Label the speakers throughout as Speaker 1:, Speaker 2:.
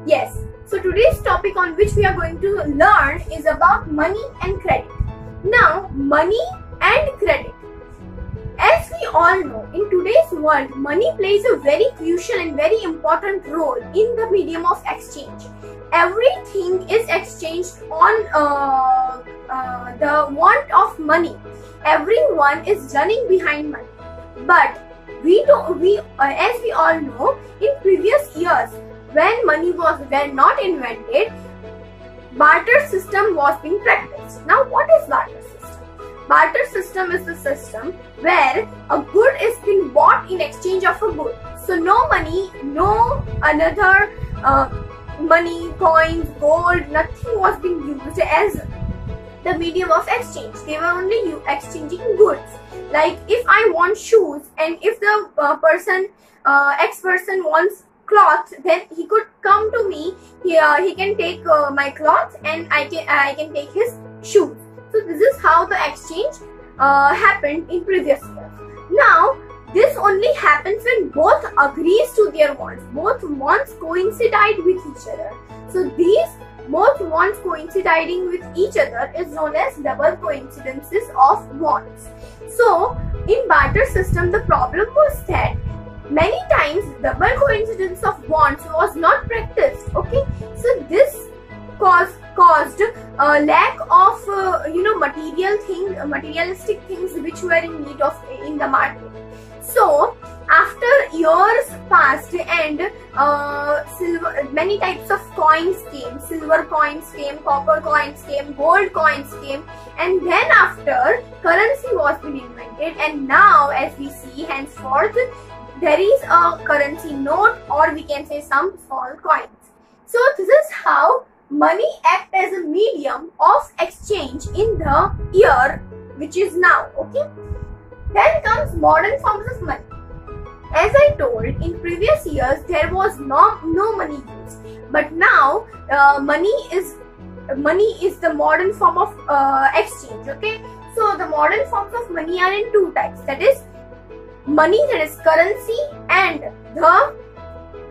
Speaker 1: Yes, so today's topic on which we are going to learn is about money and credit. Now, money and credit. As we all know, in today's world, money plays a very crucial and very important role in the medium of exchange. Everything is exchanged on the want of money. Everyone is running behind money. But as we all know, in previous years, when money were not invented, barter system was being practiced. Now, what is barter system? Barter system is the system where a good is being bought in exchange of a good. So no money, no another money, coins, gold, nothing was being used as the medium of exchange. They were only exchanging goods. Like if I want shoes and if the X person wants cloth, then he could come to me. He can take my cloth and I can take his shoes. So this is how the exchange happened in previous years. Now this only happens when both agrees to their wants. Both wants coincide with each other. So these both wants coinciding with each other is known as double coincidences of wants. So in barter system, the problem was that many times double coincidence of wants was not practiced. Okay, so this caused a lack of materialistic things which were in need of in the market. So after years passed and many types of coins came, silver coins came, copper coins came, gold coins came, and then after currency was being invented, and now as we see henceforth there is a currency note, or we can say some small coins. So this is how money acts as a medium of exchange in the year which is now. Okay. Then comes modern forms of money. As I told, in previous years there was no money used, but now money is the modern form of exchange. Okay, so the modern forms of money are in two types. That is money, that is currency, and the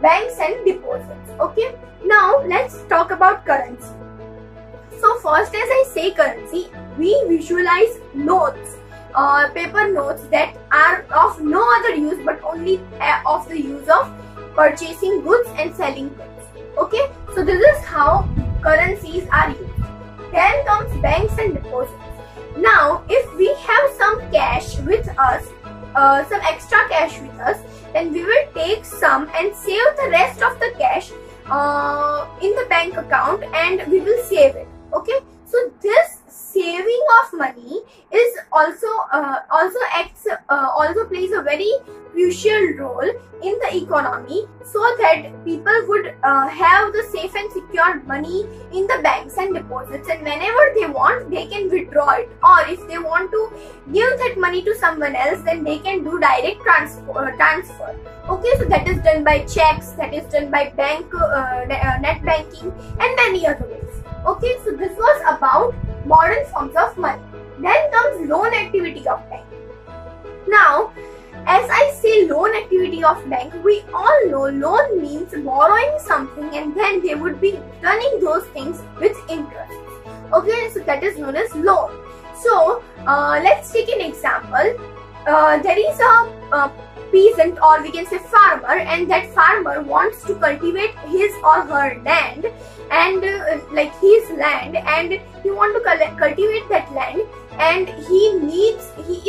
Speaker 1: banks and deposits. Okay, now let's talk about currency. So first, as I say currency, we visualize notes. Paper notes that are of no other use but only of the use of purchasing goods and selling goods. Okay, so this is how currencies are used. Then comes banks and deposits. Now, if we have some cash with us, some extra cash with us, then we will take some and save the rest of the cash in the bank account, and we will save it. Okay, so this saving of money is also plays a very crucial role in the economy, so that people would have the safe and secured money in the banks and deposits, and whenever they want they can withdraw it, or if they want to give that money to someone else, then they can do direct transfer. Okay, so that is done by checks, that is done by bank net banking and many other ways. Okay, so this was about modern forms of money. Then comes loan activity of bank. Now, as I say loan activity of bank, we all know loan means borrowing something and then they would be returning those things with interest. Okay, so that is known as loan. So, let's take an example. There is a peasant, or we can say farmer, and that farmer wants to cultivate his or her land, and like his land, and he want to cultivate that land, and he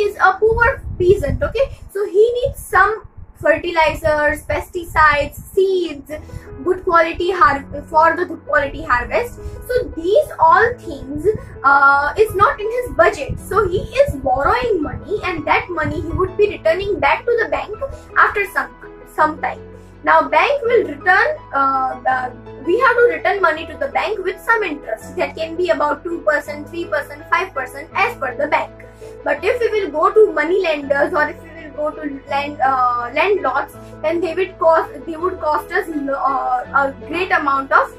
Speaker 1: is a poor peasant. Okay, so he needs some fertilizers, pesticides, seeds, good quality for the good quality harvest. So these all things is not in his budget. So he is borrowing money, and that money he would be returning back to the bank after some time. Now bank will return. We have to return money to the bank with some interest. That can be about 2%, 3%, 5% as per the bank. But if we will go to money lenders, or if we will go to landlords, then they would cost us a great amount of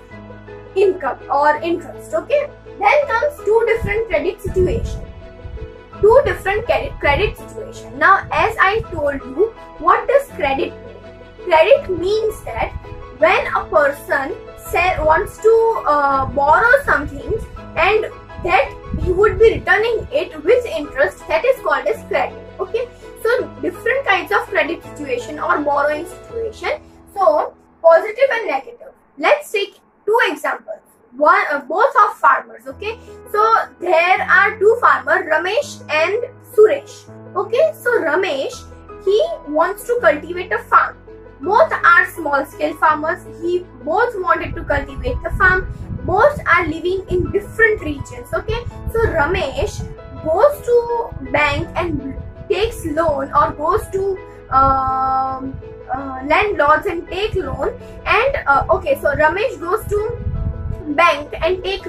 Speaker 1: income or interest. Okay. Then comes two different credit situations. Two different credit situations. Now, as I told you, what does credit mean? Credit means that when a person wants to borrow some things, and that he would be returning it with interest, that is called as credit. Okay, so different kinds of credit situation or borrowing situation. So positive and negative. Let's take two examples. Both of farmers. Okay, so there are two farmers, Ramesh and Suresh. Okay, so Ramesh, he wants to cultivate a farm. Both are small scale farmers. He both wanted to cultivate the farm. Both are living in different regions. Okay, so Ramesh goes to bank and takes loan, or goes to landlords and take loan. And okay, so Ramesh goes to bank and takes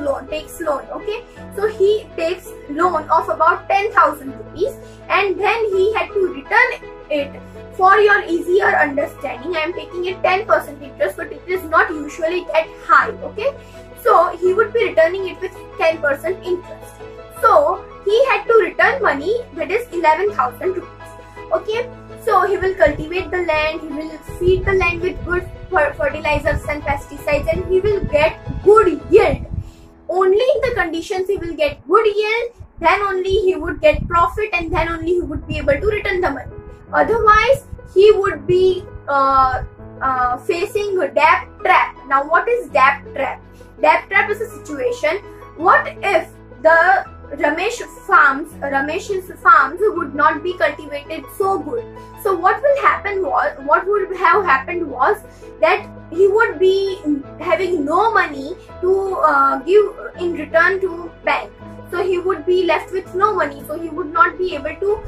Speaker 1: loan. Okay, so he takes loan of about 10,000 rupees, and then he had to return it. For your easier understanding, I am taking it 10% interest, but it is not usually that high. Okay, so he would be returning it with 10% interest. So he had to return money, that is 11,000 rupees. Okay, so he will cultivate the land, he will feed the land with good fertilizers and pesticides, and he will get good yield. Only in the conditions he will get good yield, then only he would get profit, and then only he would be able to return the money. Otherwise, he would be facing a debt trap. Now, what is debt trap? Debt trap is a situation. What if the Ramesh's farms would not be cultivated so good? So what would have happened was that he would be having no money to give in return to bank. So he would be left with no money. So he would not be able to,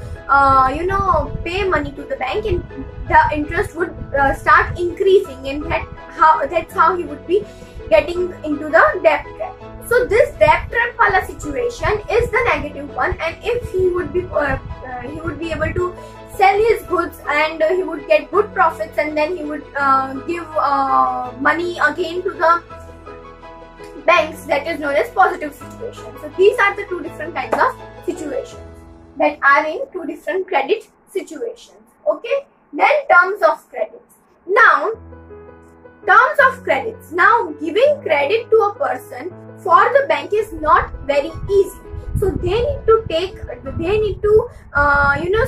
Speaker 1: pay money to the bank, and the interest would start increasing, and that's how he would be getting into the debt trap. So this debt trap wala situation is the negative one, and if he would be able to sell his goods, and he would get good profits, and then he would give money again to the banks, that is known as positive situation. So these are the two different kinds of situations that are in two different credit situations. Okay, then terms of credits. Now, terms of credits. Now, giving credit to a person for the bank is not very easy. So they need to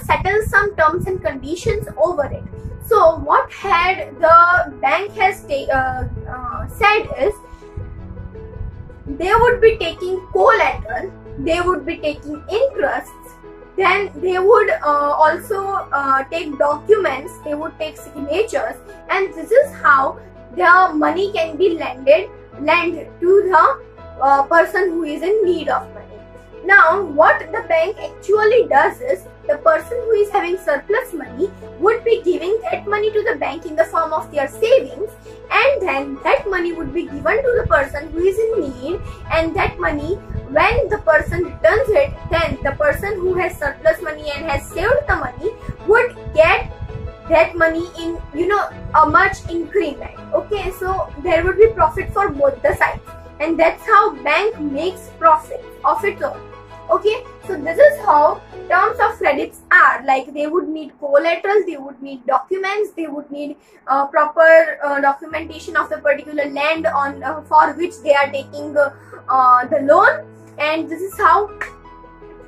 Speaker 1: settle some terms and conditions over it. So what had the bank has said is, they would be taking collateral, they would be taking interests, then they would also take documents, they would take signatures, and this is how the money can be lent to the person who is in need of money. Now, what the bank actually does is, the person who is having surplus money would be giving that money to the bank in the form of their savings, and then that money would be given to the person who is in need, and that money, when the person returns it, then the person who has surplus money and has saved the money would get that money in a much increment. Okay, so there would be profit for both the sides, and that's how bank makes profit of its own. Okay, so this is how terms of credits are. Like, they would need collateral, they would need documents, they would need proper documentation of the particular land on for which they are taking the loan, and this is how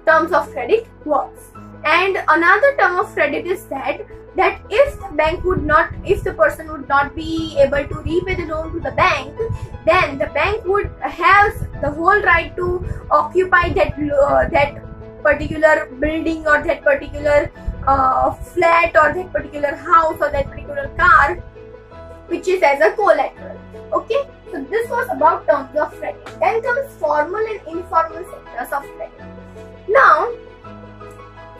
Speaker 1: terms of credit works. And another term of credit is that if the person would not be able to repay the loan to the bank, then the bank would have the whole right to occupy that particular building, or that particular flat, or that particular house, or that particular car, which is as a collateral. Okay, so this was about terms of credit. Then comes formal and informal sectors of credit. Now,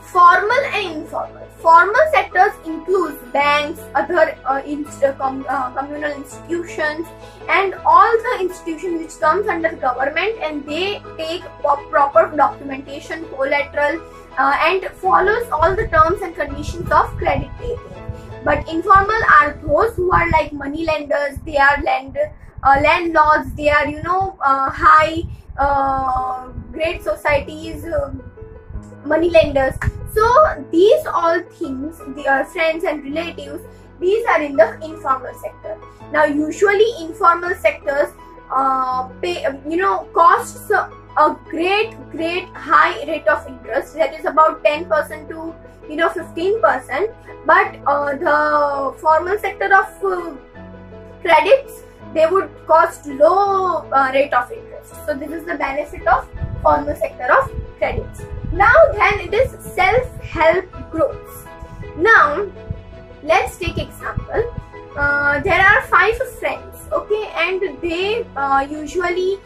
Speaker 1: formal and informal. Formal sectors includes banks, other communal institutions, and all the institutions which comes under government, and they take proper documentation, collateral, and follows all the terms and conditions of credit taking. But informal are those who are like money lenders, they are landlords, they are high grade societies, money lenders. So these all things, their friends and relatives, these are in the informal sector. Now usually informal sectors costs a great high rate of interest, that is about 10% to 15%, but the formal sector of credits, they would cost low rate of interest. So this is the benefit of formal sector of credits. Now then it is self-help groups. Now let's take example. There are 5 friends, okay, and they usually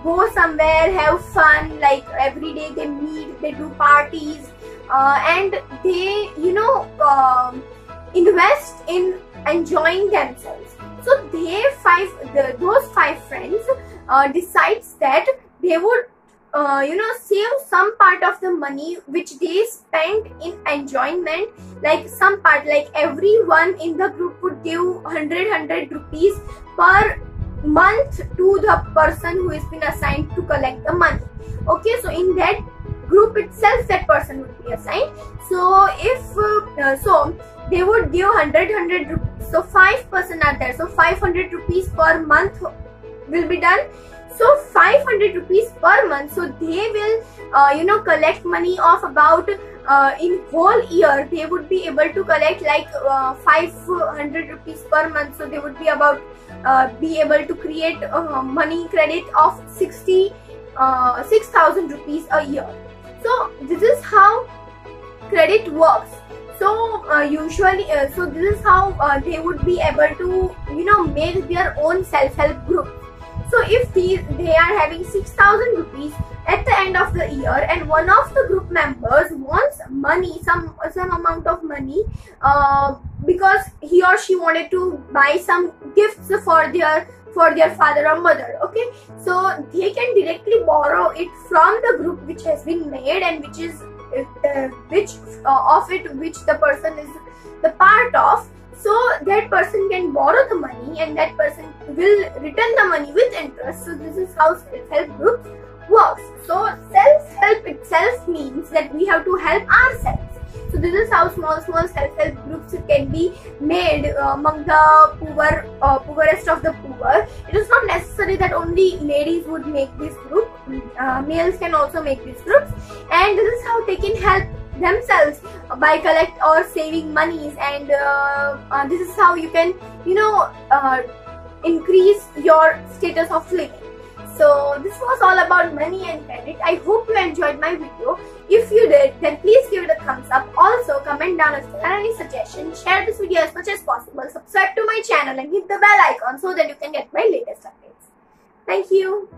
Speaker 1: go somewhere, have fun, like every day they meet, they do parties, and they invest in enjoying themselves. So those 5 friends decides that they would save some part of the money which they spent in enjoyment, like some part, like everyone in the group would give 100 rupees per month to the person who has been assigned to collect the money. Okay, so in that group itself that person would be assigned. So if so they would give 100 rupees. So 5 person are there, so 500 rupees per month will be done. So 500 rupees per month, so they will collect money of about in whole year they would be able to collect like 500 rupees per month. So they would be about be able to create money credit of 6,000 rupees a year. So this is how credit works. So usually so this is how they would be able to make their own self-help group. So if they are having 6,000 rupees at the end of the year, and one of the group members wants money, some amount of money, because he or she wanted to buy some gifts for their father or mother, okay, so they can directly borrow it from the group which has been made, and which is which the person is the part of. So that person can borrow the money and that person will return the money with interest. So this is how self-help groups works. So self-help itself means that we have to help ourselves. So this is how small self-help groups can be made among the poorest of the poor. It is not necessary that only ladies would make this group. Males can also make these groups, and this is how they can help themselves by collect or saving monies, and this is how you can increase your status of living. So this was all about money and credit. I hope you enjoyed my video. If you did, then please give it a thumbs up. Also comment down if there are any suggestions. Share this video as much as possible. Subscribe to my channel and hit the bell icon so that you can get my latest updates. Thank you.